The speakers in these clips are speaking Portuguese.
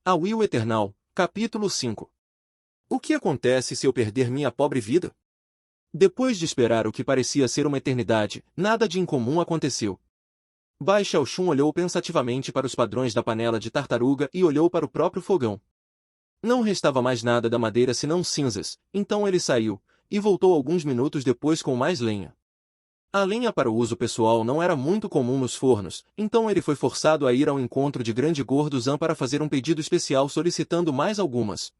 A Will Eternal, capítulo 5. O que acontece se eu perder minha pobre vida? Depois de esperar o que parecia ser uma eternidade, nada de incomum aconteceu. Bai Xiaoxun olhou pensativamente para os padrões da panela de tartaruga e olhou para o próprio fogão. Não restava mais nada da madeira senão cinzas, então ele saiu, e voltou alguns minutos depois com mais lenha. A lenha para o uso pessoal não era muito comum nos fornos, então ele foi forçado a ir ao encontro de Grande Gordo Zhan para fazer um pedido especial solicitando mais algumas.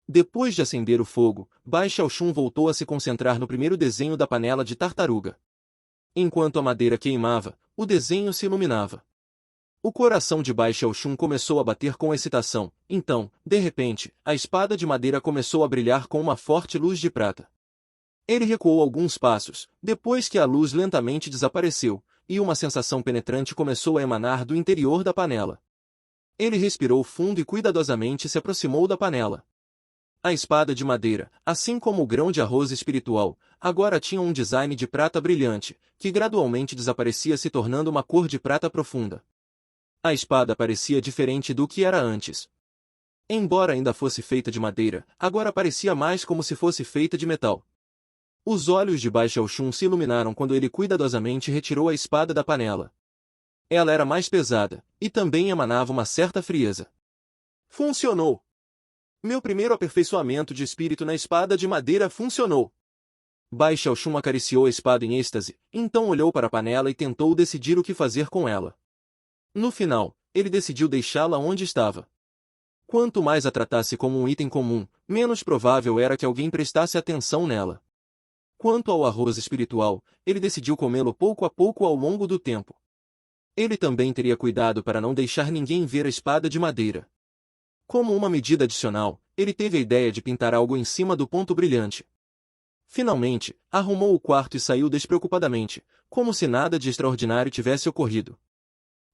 Depois de acender o fogo, Bai Xiaoxun voltou a se concentrar no primeiro desenho da panela de tartaruga. Enquanto a madeira queimava, o desenho se iluminava. O coração de Bai Xiaoxun começou a bater com excitação, então, de repente, a espada de madeira começou a brilhar com uma forte luz de prata. Ele recuou alguns passos, depois que a luz lentamente desapareceu, e uma sensação penetrante começou a emanar do interior da panela. Ele respirou fundo e cuidadosamente se aproximou da panela. A espada de madeira, assim como o grão de arroz espiritual, agora tinha um design de prata brilhante, que gradualmente desaparecia se tornando uma cor de prata profunda. A espada parecia diferente do que era antes. Embora ainda fosse feita de madeira, agora parecia mais como se fosse feita de metal. Os olhos de Bai Xiaoxun se iluminaram quando ele cuidadosamente retirou a espada da panela. Ela era mais pesada, e também emanava uma certa frieza. Funcionou! Meu primeiro aperfeiçoamento de espírito na espada de madeira funcionou! Bai Xiaoxun acariciou a espada em êxtase, então olhou para a panela e tentou decidir o que fazer com ela. No final, ele decidiu deixá-la onde estava. Quanto mais a tratasse como um item comum, menos provável era que alguém prestasse atenção nela. Quanto ao arroz espiritual, ele decidiu comê-lo pouco a pouco ao longo do tempo. Ele também teria cuidado para não deixar ninguém ver a espada de madeira. Como uma medida adicional, ele teve a ideia de pintar algo em cima do ponto brilhante. Finalmente, arrumou o quarto e saiu despreocupadamente, como se nada de extraordinário tivesse ocorrido.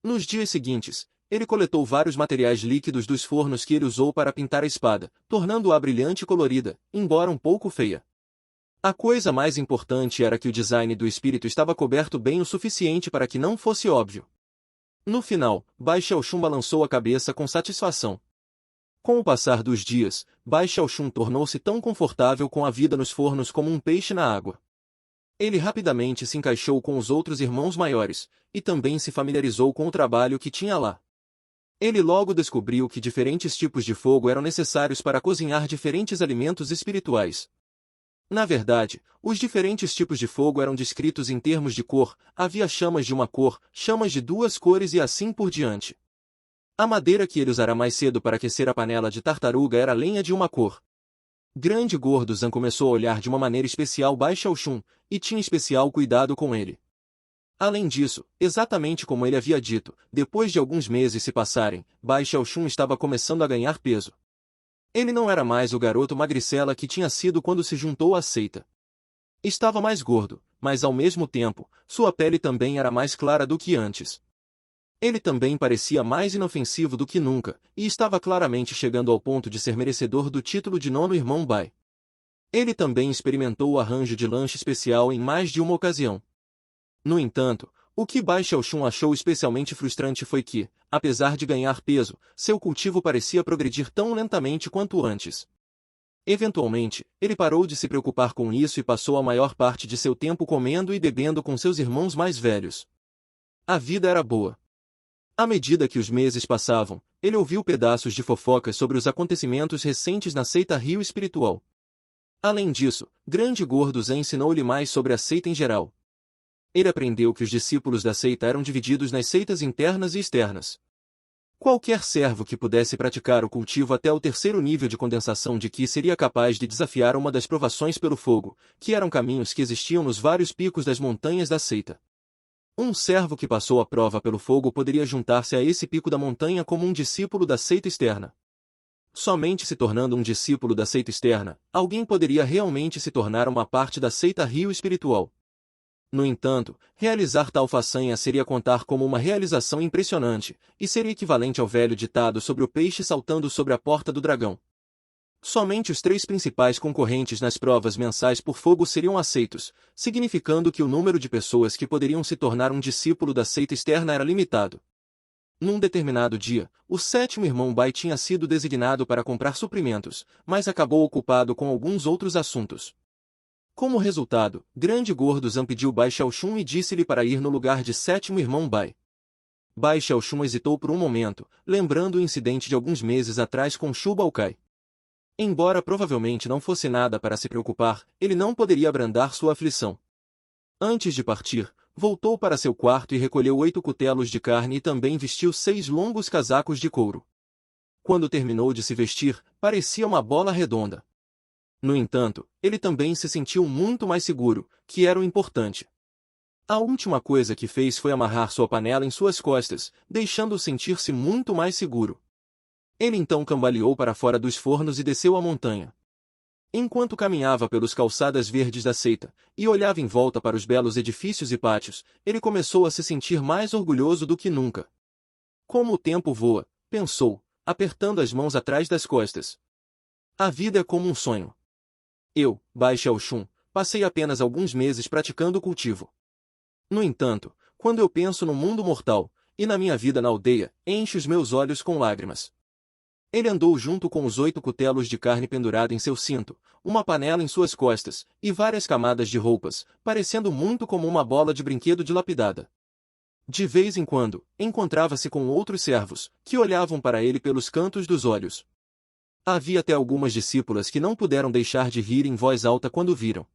Nos dias seguintes, ele coletou vários materiais líquidos dos fornos que ele usou para pintar a espada, tornando-a brilhante e colorida, embora um pouco feia. A coisa mais importante era que o design do espírito estava coberto bem o suficiente para que não fosse óbvio. No final, Bai Xiaoxun balançou a cabeça com satisfação. Com o passar dos dias, Bai Xiaoxun tornou-se tão confortável com a vida nos fornos como um peixe na água. Ele rapidamente se encaixou com os outros irmãos maiores, e também se familiarizou com o trabalho que tinha lá. Ele logo descobriu que diferentes tipos de fogo eram necessários para cozinhar diferentes alimentos espirituais. Na verdade, os diferentes tipos de fogo eram descritos em termos de cor, havia chamas de uma cor, chamas de duas cores e assim por diante. A madeira que ele usará mais cedo para aquecer a panela de tartaruga era lenha de uma cor. Grande Gordo Zhan começou a olhar de uma maneira especial Bai Xiaoxun, e tinha especial cuidado com ele. Além disso, exatamente como ele havia dito, depois de alguns meses se passarem, Bai Xiaoxun estava começando a ganhar peso. Ele não era mais o garoto magricela que tinha sido quando se juntou à seita. Estava mais gordo, mas ao mesmo tempo, sua pele também era mais clara do que antes. Ele também parecia mais inofensivo do que nunca, e estava claramente chegando ao ponto de ser merecedor do título de nono irmão Bai. Ele também experimentou o arranjo de lanche especial em mais de uma ocasião. No entanto, o que Bai Xiaoxun achou especialmente frustrante foi que, apesar de ganhar peso, seu cultivo parecia progredir tão lentamente quanto antes. Eventualmente, ele parou de se preocupar com isso e passou a maior parte de seu tempo comendo e bebendo com seus irmãos mais velhos. A vida era boa. À medida que os meses passavam, ele ouviu pedaços de fofocas sobre os acontecimentos recentes na seita Rio Espiritual. Além disso, Grande Gordo Zhan ensinou-lhe mais sobre a seita em geral. Ele aprendeu que os discípulos da seita eram divididos nas seitas internas e externas. Qualquer servo que pudesse praticar o cultivo até o terceiro nível de condensação de Qi seria capaz de desafiar uma das provações pelo fogo, que eram caminhos que existiam nos vários picos das montanhas da seita. Um servo que passou a prova pelo fogo poderia juntar-se a esse pico da montanha como um discípulo da seita externa. Somente se tornando um discípulo da seita externa, alguém poderia realmente se tornar uma parte da seita Rio Espiritual. No entanto, realizar tal façanha seria contar como uma realização impressionante, e seria equivalente ao velho ditado sobre o peixe saltando sobre a porta do dragão. Somente os 3 principais concorrentes nas provas mensais por fogo seriam aceitos, significando que o número de pessoas que poderiam se tornar um discípulo da seita externa era limitado. Num determinado dia, o sétimo irmão Bai tinha sido designado para comprar suprimentos, mas acabou ocupado com alguns outros assuntos. Como resultado, Grande Gordo Zan pediu Bai Xiaoxun e disse-lhe para ir no lugar de sétimo irmão Bai. Bai Xiaoxun hesitou por um momento, lembrando o incidente de alguns meses atrás com Shu Baokai. Embora provavelmente não fosse nada para se preocupar, ele não poderia abrandar sua aflição. Antes de partir, voltou para seu quarto e recolheu 8 cutelos de carne e também vestiu 6 longos casacos de couro. Quando terminou de se vestir, parecia uma bola redonda. No entanto, ele também se sentiu muito mais seguro, que era o importante. A última coisa que fez foi amarrar sua panela em suas costas, deixando-o sentir-se muito mais seguro. Ele então cambaleou para fora dos fornos e desceu a montanha. Enquanto caminhava pelos calçadas verdes da seita, e olhava em volta para os belos edifícios e pátios, ele começou a se sentir mais orgulhoso do que nunca. Como o tempo voa, pensou, apertando as mãos atrás das costas. A vida é como um sonho. Eu, Bai Xiaoxun, passei apenas alguns meses praticando o cultivo. No entanto, quando eu penso no mundo mortal, e na minha vida na aldeia, enche os meus olhos com lágrimas. Ele andou junto com os 8 cutelos de carne pendurado em seu cinto, uma panela em suas costas, e várias camadas de roupas, parecendo muito como uma bola de brinquedo dilapidada. De vez em quando, encontrava-se com outros servos, que olhavam para ele pelos cantos dos olhos. Havia até algumas discípulas que não puderam deixar de rir em voz alta quando viram.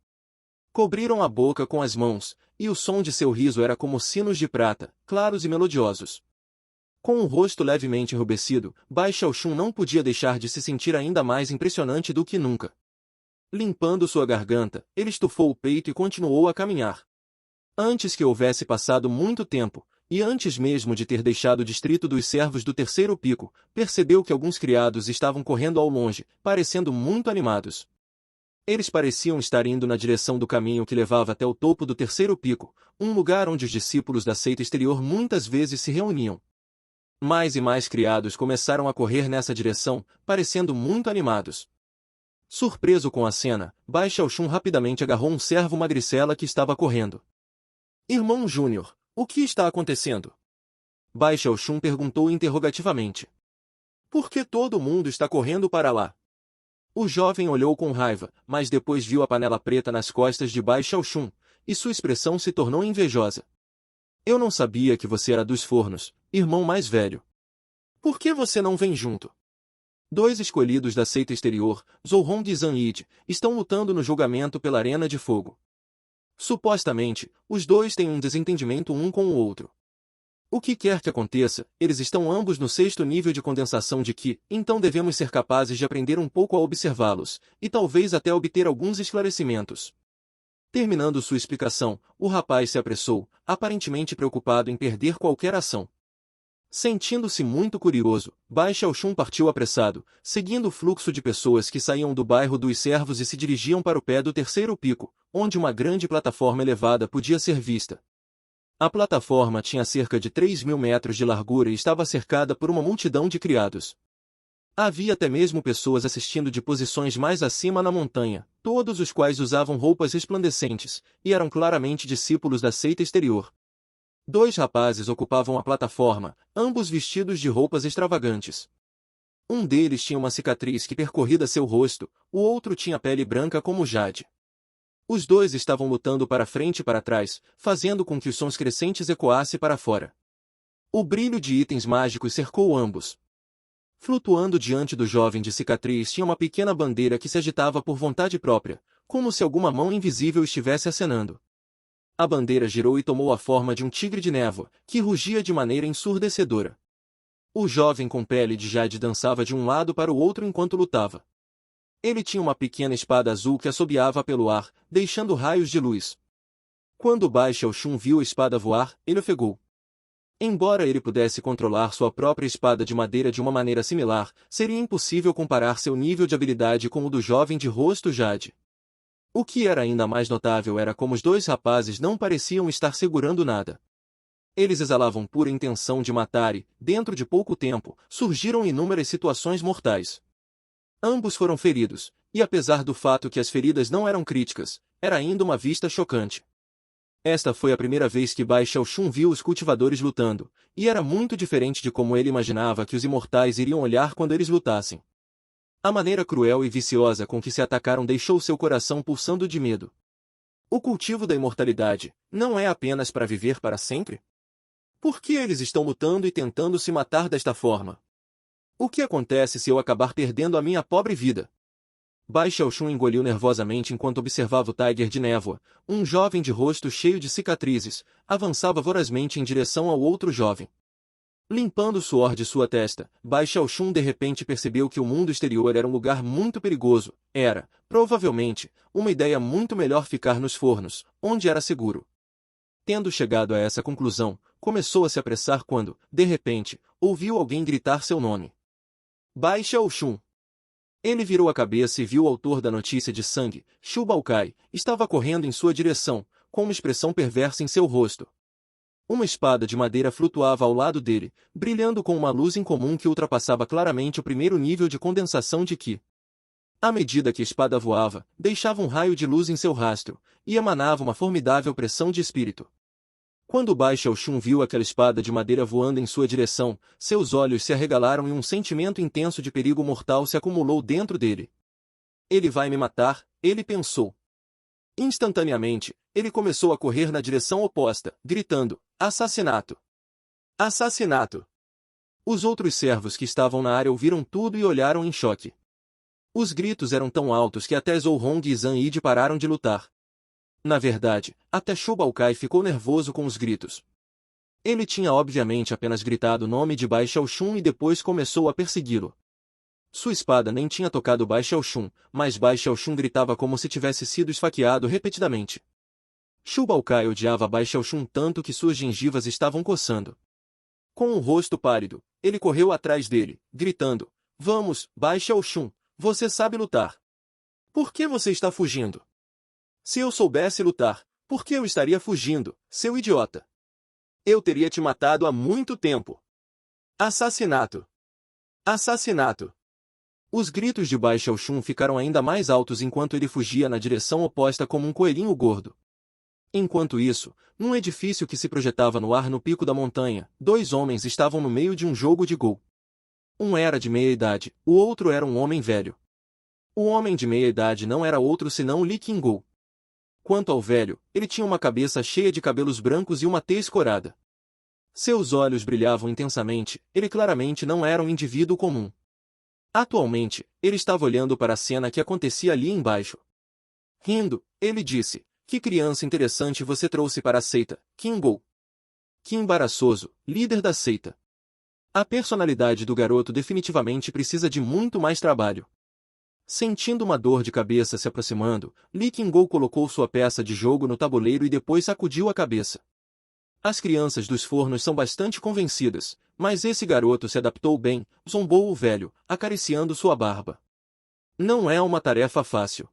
Cobriram a boca com as mãos, e o som de seu riso era como sinos de prata, claros e melodiosos. Com o rosto levemente enrubescido, Bai Xiaoxun não podia deixar de se sentir ainda mais impressionante do que nunca. Limpando sua garganta, ele estufou o peito e continuou a caminhar. Antes que houvesse passado muito tempo, e antes mesmo de ter deixado o distrito dos servos do terceiro pico, percebeu que alguns criados estavam correndo ao longe, parecendo muito animados. Eles pareciam estar indo na direção do caminho que levava até o topo do terceiro pico, um lugar onde os discípulos da seita exterior muitas vezes se reuniam. Mais e mais criados começaram a correr nessa direção, parecendo muito animados. Surpreso com a cena, Bai Xiaoxun rapidamente agarrou um servo magricela que estava correndo. Irmão Júnior, o que está acontecendo? Bai Xiaoxun perguntou interrogativamente. Por que todo mundo está correndo para lá? O jovem olhou com raiva, mas depois viu a panela preta nas costas de Bai Xiaoxun, e sua expressão se tornou invejosa. Eu não sabia que você era dos fornos, irmão mais velho. Por que você não vem junto? 2 escolhidos da seita exterior, Zhou e Zhang Yid, estão lutando no julgamento pela Arena de Fogo. Supostamente, os 2 têm um desentendimento um com o outro. O que quer que aconteça, eles estão ambos no 6º nível de condensação de Qi, então devemos ser capazes de aprender um pouco a observá-los, e talvez até obter alguns esclarecimentos. Terminando sua explicação, o rapaz se apressou, aparentemente preocupado em perder qualquer ação. Sentindo-se muito curioso, Bai Xiaoxun partiu apressado, seguindo o fluxo de pessoas que saíam do bairro dos servos e se dirigiam para o pé do terceiro pico, onde uma grande plataforma elevada podia ser vista. A plataforma tinha cerca de 3.000 metros de largura e estava cercada por uma multidão de criados. Havia até mesmo pessoas assistindo de posições mais acima na montanha, todos os quais usavam roupas resplandecentes, e eram claramente discípulos da seita exterior. 2 rapazes ocupavam a plataforma, ambos vestidos de roupas extravagantes. Um deles tinha uma cicatriz que percorria seu rosto, o outro tinha pele branca como jade. Os 2 estavam lutando para frente e para trás, fazendo com que os sons crescentes ecoassem para fora. O brilho de itens mágicos cercou ambos. Flutuando diante do jovem de cicatriz tinha uma pequena bandeira que se agitava por vontade própria, como se alguma mão invisível estivesse acenando. A bandeira girou e tomou a forma de um tigre de névoa, que rugia de maneira ensurdecedora. O jovem com pele de jade dançava de um lado para o outro enquanto lutava. Ele tinha uma pequena espada azul que assobiava pelo ar, deixando raios de luz. Quando Bai Xiaoxun viu a espada voar, ele ofegou. Embora ele pudesse controlar sua própria espada de madeira de uma maneira similar, seria impossível comparar seu nível de habilidade com o do jovem de rosto jade. O que era ainda mais notável era como os 2 rapazes não pareciam estar segurando nada. Eles exalavam pura intenção de matar e, dentro de pouco tempo, surgiram inúmeras situações mortais. Ambos foram feridos, e apesar do fato que as feridas não eram críticas, era ainda uma vista chocante. Esta foi a primeira vez que Bai Xiaoxun viu os cultivadores lutando, e era muito diferente de como ele imaginava que os imortais iriam olhar quando eles lutassem. A maneira cruel e viciosa com que se atacaram deixou seu coração pulsando de medo. O cultivo da imortalidade não é apenas para viver para sempre? Por que eles estão lutando e tentando se matar desta forma? O que acontece se eu acabar perdendo a minha pobre vida? Bai Xiaoxun engoliu nervosamente enquanto observava o Tiger de Névoa, um jovem de rosto cheio de cicatrizes, avançava vorazmente em direção ao outro jovem. Limpando o suor de sua testa, Bai Xiaoxun de repente percebeu que o mundo exterior era um lugar muito perigoso. Era, provavelmente, uma ideia muito melhor ficar nos fornos, onde era seguro. Tendo chegado a essa conclusão, começou a se apressar quando, de repente, ouviu alguém gritar seu nome. Bai Xiaoxun. Ele virou a cabeça e viu o autor da notícia de sangue, Shu Baokai, estava correndo em sua direção, com uma expressão perversa em seu rosto. Uma espada de madeira flutuava ao lado dele, brilhando com uma luz incomum que ultrapassava claramente o primeiro nível de condensação de Qi. À medida que a espada voava, deixava um raio de luz em seu rastro, e emanava uma formidável pressão de espírito. Quando Bai Xiaoxun viu aquela espada de madeira voando em sua direção, seus olhos se arregalaram e um sentimento intenso de perigo mortal se acumulou dentro dele. Ele vai me matar, ele pensou. Instantaneamente, ele começou a correr na direção oposta, gritando, assassinato! Assassinato! Os outros servos que estavam na área ouviram tudo e olharam em choque. Os gritos eram tão altos que até Zhou Hong e Zhang Yi pararam de lutar. Na verdade, até Shu Baokai ficou nervoso com os gritos. Ele tinha obviamente apenas gritado o nome de Bai Xiaoxun e depois começou a persegui-lo. Sua espada nem tinha tocado Bai Xiaoxun, mas Bai Xiaoxun gritava como se tivesse sido esfaqueado repetidamente. Shu Baokai odiava Bai Xiaoxun tanto que suas gengivas estavam coçando. Com o rosto pálido, ele correu atrás dele, gritando, Vamos, Bai Xiaoxun, você sabe lutar. Por que você está fugindo? Se eu soubesse lutar, por que eu estaria fugindo, seu idiota? Eu teria te matado há muito tempo. Assassinato! Assassinato! Os gritos de Bai Xiaoxun ficaram ainda mais altos enquanto ele fugia na direção oposta como um coelhinho gordo. Enquanto isso, num edifício que se projetava no ar no pico da montanha, dois homens estavam no meio de um jogo de Go. Um era de meia-idade, o outro era um homem velho. O homem de meia-idade não era outro senão Li Qingou. Quanto ao velho, ele tinha uma cabeça cheia de cabelos brancos e uma tez corada. Seus olhos brilhavam intensamente, ele claramente não era um indivíduo comum. Atualmente, ele estava olhando para a cena que acontecia ali embaixo. Rindo, ele disse, que criança interessante você trouxe para a seita, Qingou. Que embaraçoso, líder da seita. A personalidade do garoto definitivamente precisa de muito mais trabalho. Sentindo uma dor de cabeça se aproximando, Li Qingou colocou sua peça de jogo no tabuleiro e depois sacudiu a cabeça. As crianças dos fornos são bastante convencidas, mas esse garoto se adaptou bem, zombou o velho, acariciando sua barba. Não é uma tarefa fácil.